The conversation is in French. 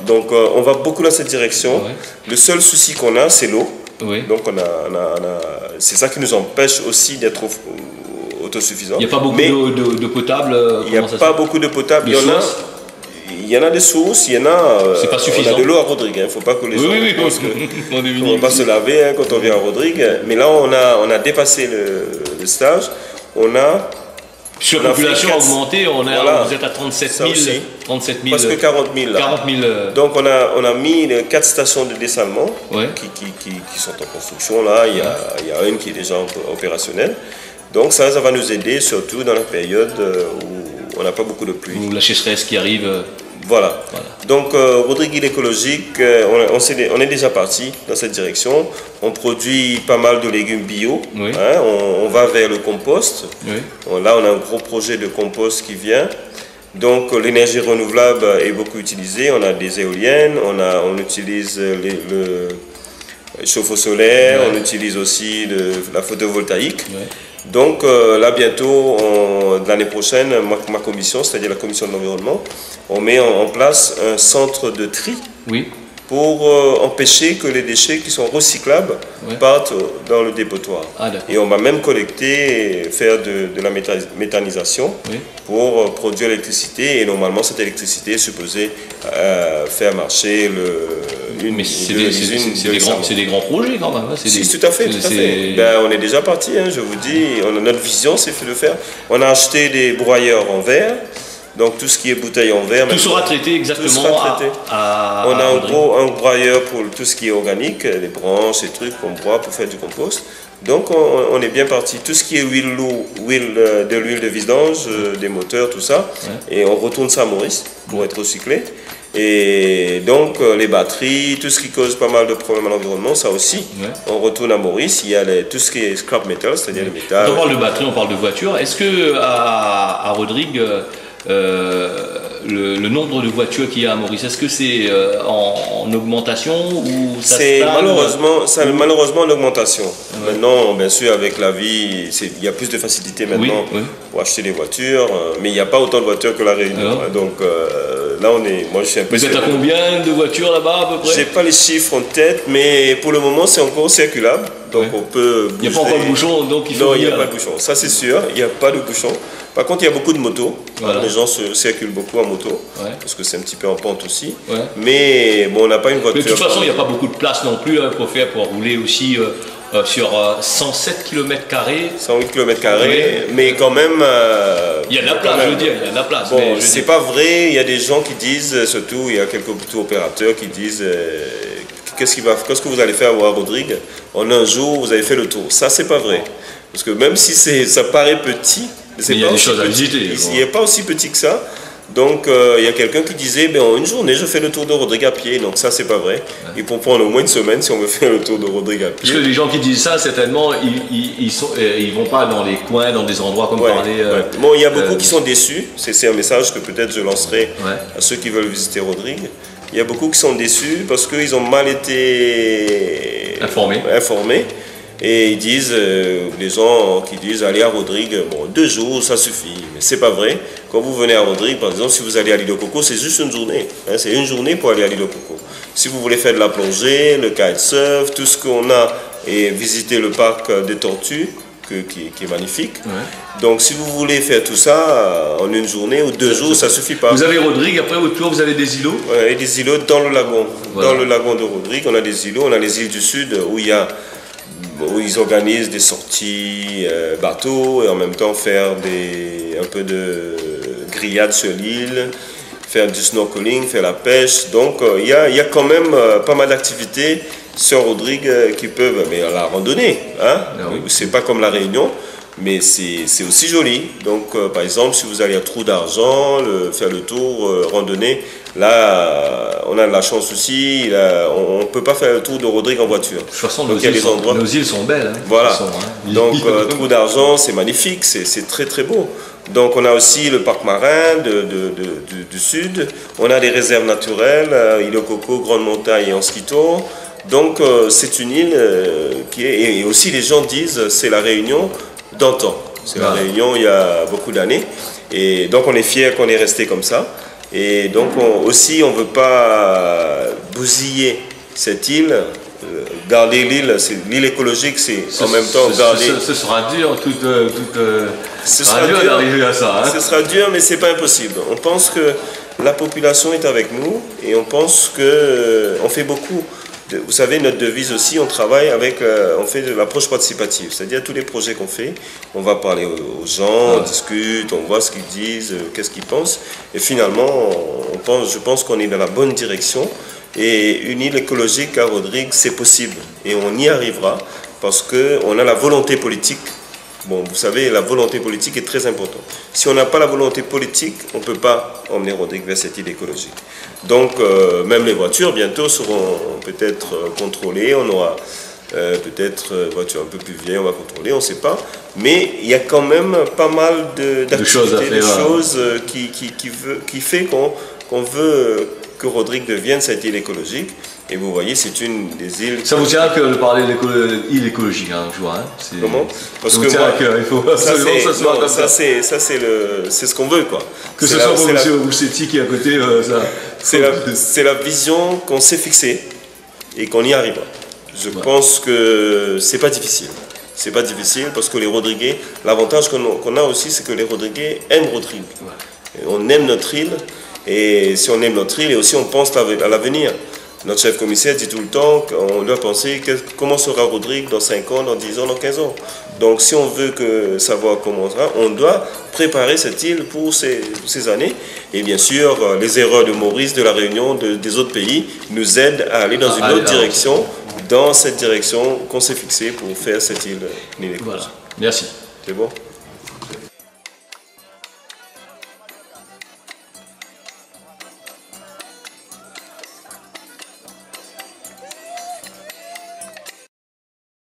Donc on va beaucoup dans cette direction. Ouais. Le seul souci qu'on a, c'est l'eau. Oui. Donc c'est ça qui nous empêche aussi d'être autosuffisants. Il n'y a pas beaucoup d'eau potable. Il n'y a pas beaucoup de potable. Il y en a des sources, il y en a. C'est pas suffisant. On a de l'eau à Rodrigue. Il ne faut pas que les gens pensent qu'on ne va pas se laver quand on vient à Rodrigue. Mais là, on a dépassé le stage. Sur la population a augmenté, vous êtes à 37 000. Presque 40 000. Là. 40 000 Donc on a mis 4 stations de dessalement qui sont en construction. Là, il y a une qui est déjà opérationnelle. Donc ça va nous aider, surtout dans la période où on n'a pas beaucoup de pluie. Ou la sécheresse qui arrive. Voilà. Donc Rodrigue écologique, on est déjà parti dans cette direction. On produit pas mal de légumes bio. Oui. Hein, on va vers le compost. Oui. Là, on a un gros projet de compost qui vient. Donc l'énergie renouvelable est beaucoup utilisée. On a des éoliennes, on utilise le chauffe-eau solaire, on utilise aussi la photovoltaïque. Oui. Donc là bientôt, l'année prochaine, ma commission, c'est-à-dire la commission de l'environnement, on met en place un centre de tri pour empêcher que les déchets qui sont recyclables partent dans le dépotoir. Et on va même collecter et faire de la méthanisation pour produire l'électricité. Et normalement, cette électricité est supposée faire marcher mais c'est des grands projets quand même. Hein. Tout à fait. On est déjà parti, hein, je vous dis. Notre vision, c'est de faire. On a acheté des broyeurs en verre. Donc tout ce qui est bouteille en verre. Tout sera traité exactement. Tout sera traité. On a un broyeur pour tout ce qui est organique, les branches, les trucs qu'on broie pour faire du compost. Donc on est bien parti. Tout ce qui est de l'huile de vidange, des moteurs, tout ça. Et on retourne ça à Maurice pour être recyclé. Et donc les batteries, tout ce qui cause pas mal de problèmes à l'environnement, ça aussi, on retourne à Maurice. Il y a tout ce qui est scrap metal, c'est-à-dire le métal. On parle de batterie, on parle de voitures. Est-ce que à Rodrigue, le nombre de voitures qu'il y a à Maurice, est-ce que c'est en augmentation ou ça c'est malheureusement en augmentation. Maintenant, bien sûr, avec la vie, il y a plus de facilité maintenant pour acheter des voitures, mais il n'y a pas autant de voitures que la Réunion. Donc là, moi je suis un peu... Vous êtes à combien de voitures là-bas à peu près? Je n'ai pas les chiffres en tête, mais pour le moment, c'est encore circulable. Donc on peut bouger. Il n'y a pas encore de bouchon, donc il faut... Non, il n'y a pas de bouchon, ça c'est sûr, il n'y a pas de bouchon. Par contre, il y a beaucoup de motos. Les gens circulent beaucoup en moto, parce que c'est un petit peu en pente aussi. Mais bon, on n'a pas une voiture. Mais de toute façon, il n'y a pas beaucoup de place non plus pour rouler aussi sur 107 km². 108 km², mais quand même... il y a de la place, je veux dire, il y a de la place. Bon, c'est pas vrai, il y a des gens qui disent, surtout il y a quelques opérateurs qui disent... Qu'est-ce que vous allez faire à Rodrigue? En un jour, vous avez fait le tour. Ça, c'est pas vrai. Parce que même si ça paraît petit, il y a des choses à visiter. Il n'est pas aussi petit que ça. Donc, il y a quelqu'un qui disait, en une journée, je fais le tour de Rodrigue à pied. Donc, ça, c'est pas vrai. Il faut prendre au moins une semaine si on veut faire le tour de Rodrigue à pied. Parce que les gens qui disent ça, certainement, ils vont pas dans les coins, dans des endroits comme parler. Bon, il y a beaucoup qui sont déçus. C'est un message que peut-être je lancerai à ceux qui veulent visiter Rodrigue. Il y a beaucoup qui sont déçus parce qu'ils ont mal été informés. Et ils disent, les gens qui disent aller à Rodrigue, 2 jours ça suffit. Mais c'est pas vrai. Quand vous venez à Rodrigue, par exemple, si vous allez à l'île de Coco, c'est juste une journée. Hein, c'est une journée pour aller à l'île de Coco. Si vous voulez faire de la plongée, le kitesurf, tout ce qu'on a, et visiter le parc des tortues, qui est magnifique. Donc si vous voulez faire tout ça en une journée ou 2 jours, ça suffit pas. Vous avez Rodrigue, après autour vous avez des îlots? Et des îlots dans le lagon. Dans le lagon de Rodrigue, on a des îlots. On a les îles du Sud où ils organisent des sorties bateaux et en même temps faire un peu de grillade sur l'île, faire du snorkeling, faire la pêche. Donc il y a quand même pas mal d'activités sur Rodrigue qui peuvent, mais la randonnée, hein, c'est pas comme la Réunion, mais c'est aussi joli. Donc par exemple, si vous allez à Trou d'Argent, faire le tour randonnée, là on a de la chance aussi, on ne peut pas faire le tour de Rodrigue en voiture. De toute façon, nos îles sont belles. Hein, voilà, donc Trou d'Argent c'est magnifique, c'est très très beau. Donc on a aussi le parc marin du Sud, on a des réserves naturelles, île de Coco, Grande Montagne et Anskito. Donc c'est une île qui est, et aussi les gens disent c'est la Réunion d'antan. C'est la Réunion il y a beaucoup d'années. Et donc on est fiers qu'on est resté comme ça. Et donc aussi, on ne veut pas bousiller cette île. Garder l'île, l'île écologique, c'est en même temps garder... Ce sera dur, ce sera dur d'arriver à ça. Hein. Ce sera dur, mais c'est pas impossible. On pense que la population est avec nous et on pense que on fait beaucoup. Vous savez, notre devise aussi, on travaille avec, on fait de l'approche participative. C'est-à-dire tous les projets qu'on fait, on va parler aux gens, on discute, on voit ce qu'ils disent, qu'est-ce qu'ils pensent. Et finalement, je pense qu'on est dans la bonne direction. Et une île écologique à Rodrigue, c'est possible. Et on y arrivera parce qu'on a la volonté politique. Bon, vous savez, la volonté politique est très importante. Si on n'a pas la volonté politique, on ne peut pas emmener Rodrigue vers cette île écologique. Donc, même les voitures, bientôt, seront peut-être contrôlées. On aura peut-être voitures un peu plus vieilles, on va contrôler, on ne sait pas. Mais il y a quand même pas mal d'activités, de choses qui fait qu'on veut que Rodrigue devienne cette île écologique. Et vous voyez, c'est une des îles... Ça vous tient à cœur de parler d'île écologique, hein, je vois. Hein. Comment? Parce que moi, il faut absolument que ça soit comme ça. Ça, c'est ce qu'on veut, quoi. Que ce soit pour M. Roussetti qui est à côté, ça... C'est la vision qu'on s'est fixée et qu'on y arrivera. Je pense que c'est pas difficile. C'est pas difficile parce que les Rodriguais, l'avantage qu'on a aussi, c'est que les Rodriguais aiment Rodrigue. On aime notre île. Et si on aime notre île, et aussi on pense à l'avenir. Notre chef commissaire dit tout le temps qu'on doit penser comment sera Rodrigue dans 5 ans, dans 10 ans, dans 15 ans. Donc si on veut savoir comment ça sera, on doit préparer cette île pour ces années. Et bien sûr, les erreurs de Maurice, de la Réunion, des autres pays nous aident à aller dans une autre direction, dans cette direction qu'on s'est fixée pour faire cette île écologique. Voilà. Merci. C'est bon?